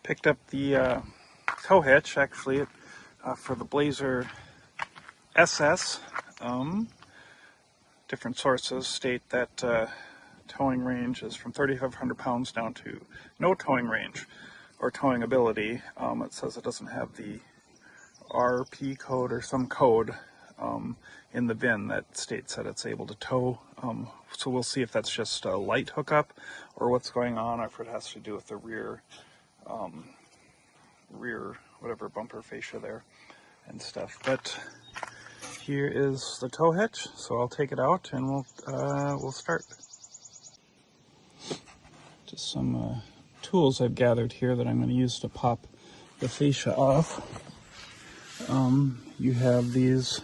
Picked up the tow hitch, actually, for the Blazer SS. Different sources state that towing range is from 3,500 pounds down to no towing range or towing ability. It says it doesn't have the RP code or some code in the bin that states that it's able to tow. So we'll see if that's just a light hookup or what's going on, or if it has to do with the rear whatever bumper fascia there and stuff. But here is the tow hitch, so I'll take it out and we'll start. Just some tools I've gathered here that I'm going to use to pop the fascia off. You have these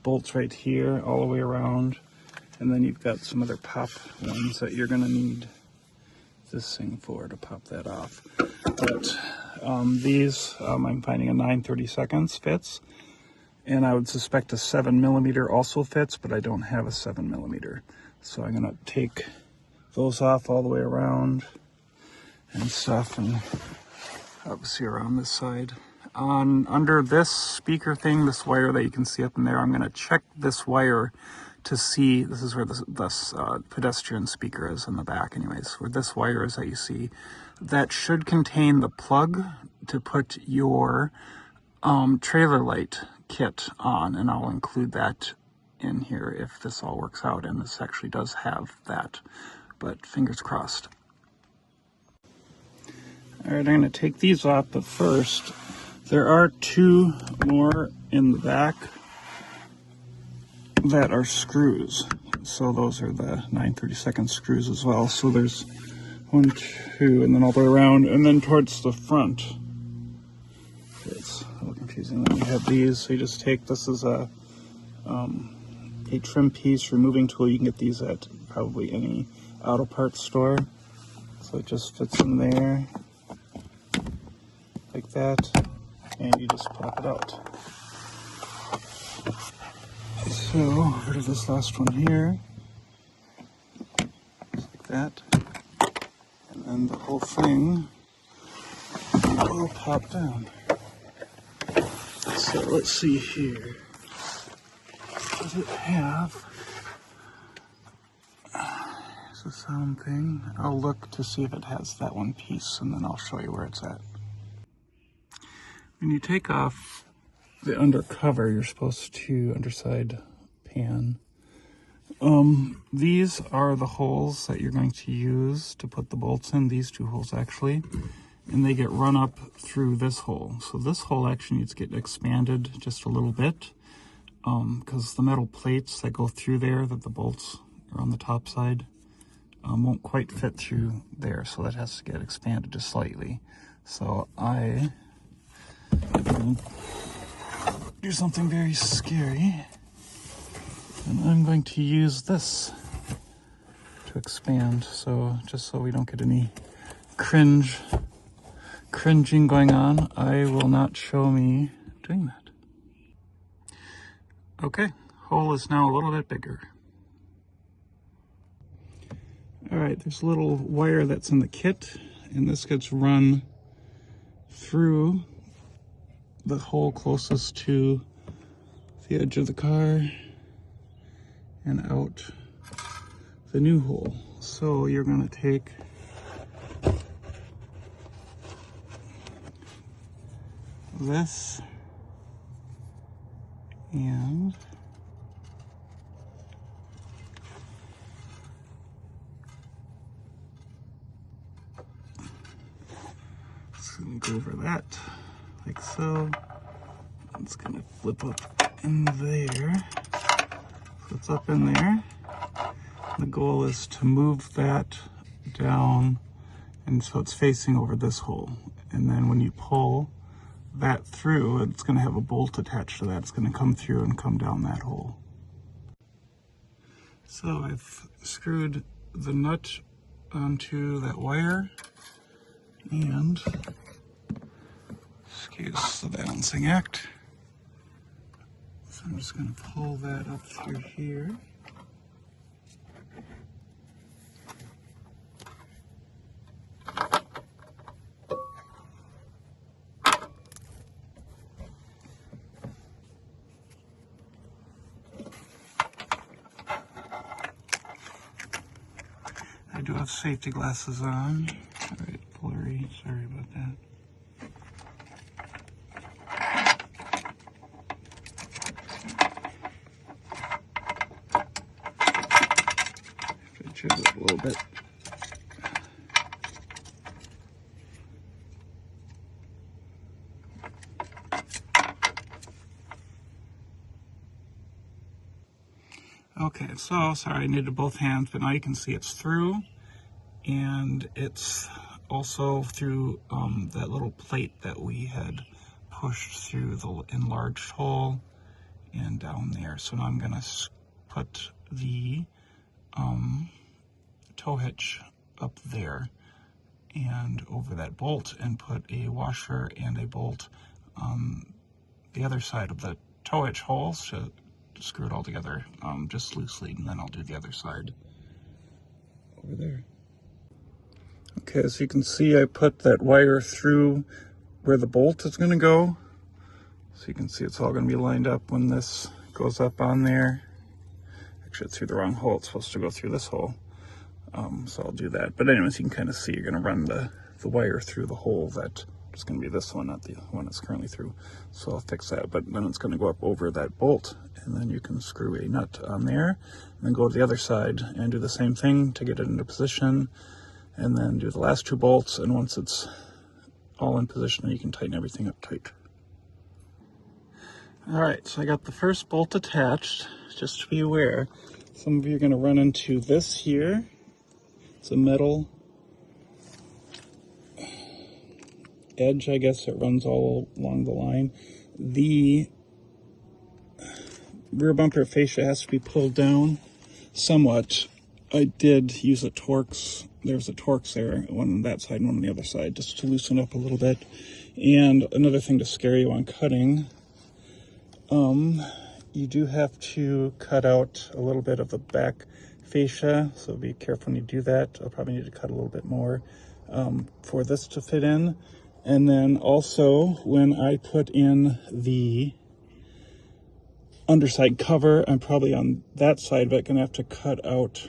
bolts right here all the way around, and then you've got some other pop ones that you're going to need this thing for to pop that off. But these I'm finding a 9/32 fits, and I would suspect a 7mm also fits, but I don't have a 7mm, so I'm going to take those off all the way around and stuff, and obviously around this side. Under this speaker thing, this wire that you can see up in there, I'm going to check this wire to see, this is where this pedestrian speaker is in the back anyways, where this wire is that you see, that should contain the plug to put your trailer light kit on, and I'll include that in here if this all works out, and this actually does have that, but fingers crossed. Alright, I'm going to take these off, but first, there are two more in the back that are screws. So those are the 9/32 screws as well. So there's 1, 2, and then all the way around, and then towards the front. It's a little confusing. Then you have these. So you just take, this is a trim piece removing tool. You can get these at probably any auto parts store. So it just fits in there like that, and you just pop it out. So, rid of this last one here, just like that, and then the whole thing will pop down. So let's see here, does it have, is the sound thing? I'll look to see if it has that one piece, and then I'll show you where it's at. When you take off the undercover, you're supposed to, underside pan, these are the holes that you're going to use to put the bolts in, these two holes actually, and they get run up through this hole. So this hole actually needs to get expanded just a little bit, because the metal plates that go through there, that the bolts are on the top side, won't quite fit through there, so that has to get expanded just slightly. So I do something very scary, and I'm going to use this to expand, so just so we don't get any cringing going on, I will not show me doing that. Okay, hole is now a little bit bigger. Alright, there's a little wire that's in the kit, and this gets run through the hole closest to the edge of the car and out the new hole. So you're going to take this and just going to go over that like so. It's going to flip up in there. So it's up in there. The goal is to move that down, and so it's facing over this hole. And then when you pull that through, it's going to have a bolt attached to that. It's going to come through and come down that hole. So I've screwed the nut onto that wire, and excuse the balancing act. So I'm just going to pull that up through here. have safety glasses on. All right, blurry, sorry about that. Jig it a little bit. Okay, so sorry, I needed both hands, but now you can see it's through, and it's also through that little plate that we had pushed through the enlarged hole and down there. So now I'm gonna put the tow hitch up there and over that bolt and put a washer and a bolt on the other side of the tow hitch holes to screw it all together just loosely, and then I'll do the other side over there. Okay, as you can see, I put that wire through where the bolt is going to go. So you can see it's all going to be lined up when this goes up on there. Actually, it's through the wrong hole. It's supposed to go through this hole. So I'll do that. But anyways, you can kind of see you're going to run the wire through the hole that is going to be this one, not the one it's currently through. So I'll fix that. But then it's going to go up over that bolt, and then you can screw a nut on there, and then go to the other side and do the same thing to get it into position, and then do the last two bolts, and once it's all in position, you can tighten everything up tight. All right, so I got the first bolt attached. Just to be aware, some of you are going to run into this here. It's a metal edge, I guess, that runs all along the line. The rear bumper fascia has to be pulled down somewhat. I did use a Torx. There's a Torx there, one on that side and one on the other side, just to loosen up a little bit. And another thing to scare you on cutting, you do have to cut out a little bit of the back fascia, so be careful when you do that. I'll probably need to cut a little bit more for this to fit in. And then also, when I put in the underside cover, I'm probably on that side, but going to have to cut out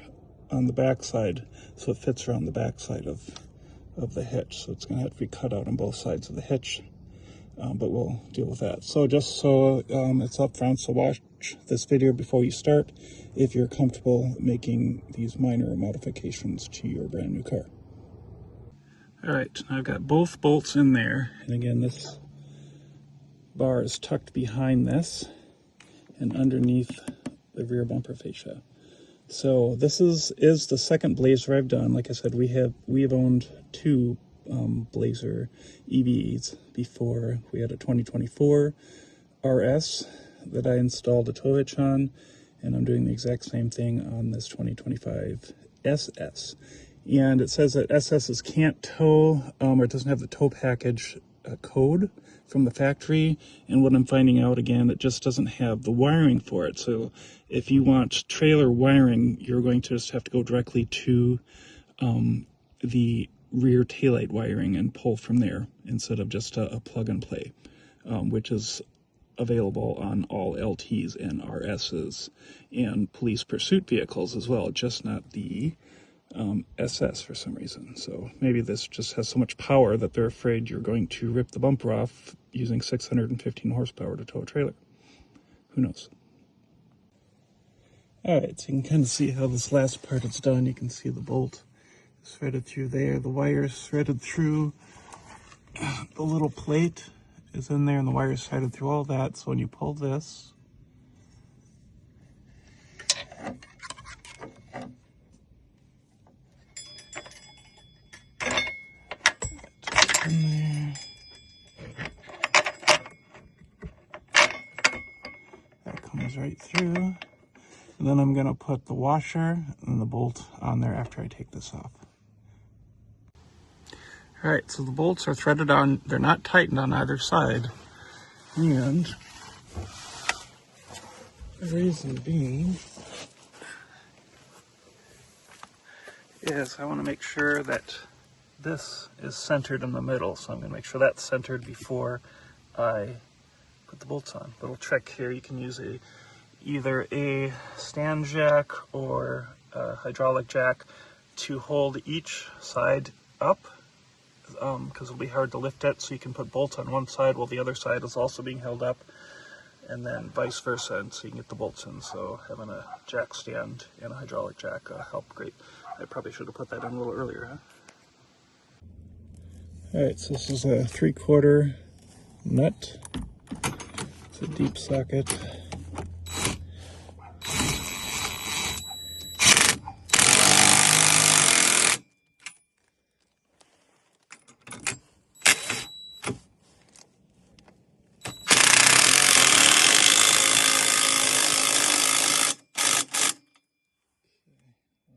on the back side so it fits around the back side of the hitch. So it's going to have to be cut out on both sides of the hitch, but we'll deal with that. So just so it's up front, so watch this video before you start if you're comfortable making these minor modifications to your brand new car. All right, I've got both bolts in there, and again, this bar is tucked behind this and underneath the rear bumper fascia. So this is the second Blazer I've done. Like I said, we have owned two Blazer EVs before. We had a 2024 RS that I installed a tow hitch on, and I'm doing the exact same thing on this 2025 SS. And it says that SS's can't tow, or it doesn't have the tow package code from the factory. And what I'm finding out, again, it just doesn't have the wiring for it. So if you want trailer wiring, you're going to just have to go directly to the rear taillight wiring and pull from there instead of just a plug and play, which is available on all LTs and RSs and police pursuit vehicles as well, just not the SS for some reason. So maybe this just has so much power that they're afraid you're going to rip the bumper off using 615 horsepower to tow a trailer. Who knows? All right, so you can kind of see how this last part is done. You can see the bolt threaded through there. The wire is threaded through the little plate is in there, and the wire is threaded through all that. So when you pull this, in there, that comes right through. And then I'm going to put the washer and the bolt on there after I take this off. All right, so the bolts are threaded on. They're not tightened on either side. And the reason being is I want to make sure that this is centered in the middle. So I'm going to make sure that's centered before I put the bolts on. Little trick here, you can use either a stand jack or a hydraulic jack to hold each side up, because it'll be hard to lift it, so you can put bolts on one side while the other side is also being held up, and then vice versa, and so you can get the bolts in. So having a jack stand and a hydraulic jack help great. I probably should have put that in a little earlier, huh? Alright, so this is a 3/4 nut. It's a deep socket.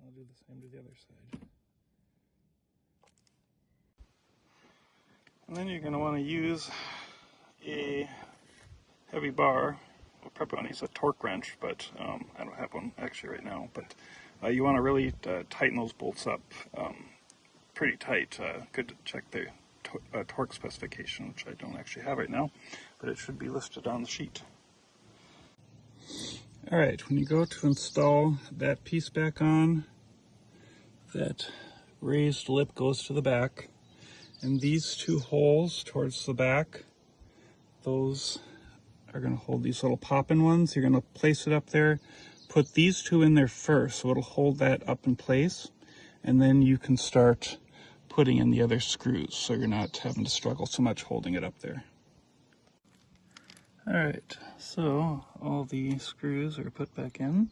I'll do the same to the other side. And then you're going to want to use a heavy bar. We'll probably want to use a torque wrench, but I don't have one actually right now. But you want to really tighten those bolts up pretty tight. Good to check the torque specification, which I don't actually have right now, but it should be listed on the sheet. Alright, when you go to install that piece back on, that raised lip goes to the back, and these two holes towards the back, those are going to hold these little pop-in ones. You're going to place it up there, put these two in there first, so it'll hold that up in place, and then you can start putting in the other screws, so you're not having to struggle so much holding it up there. Alright, so all the screws are put back in.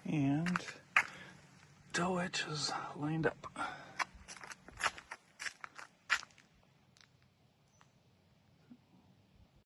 And tow hitch is lined up.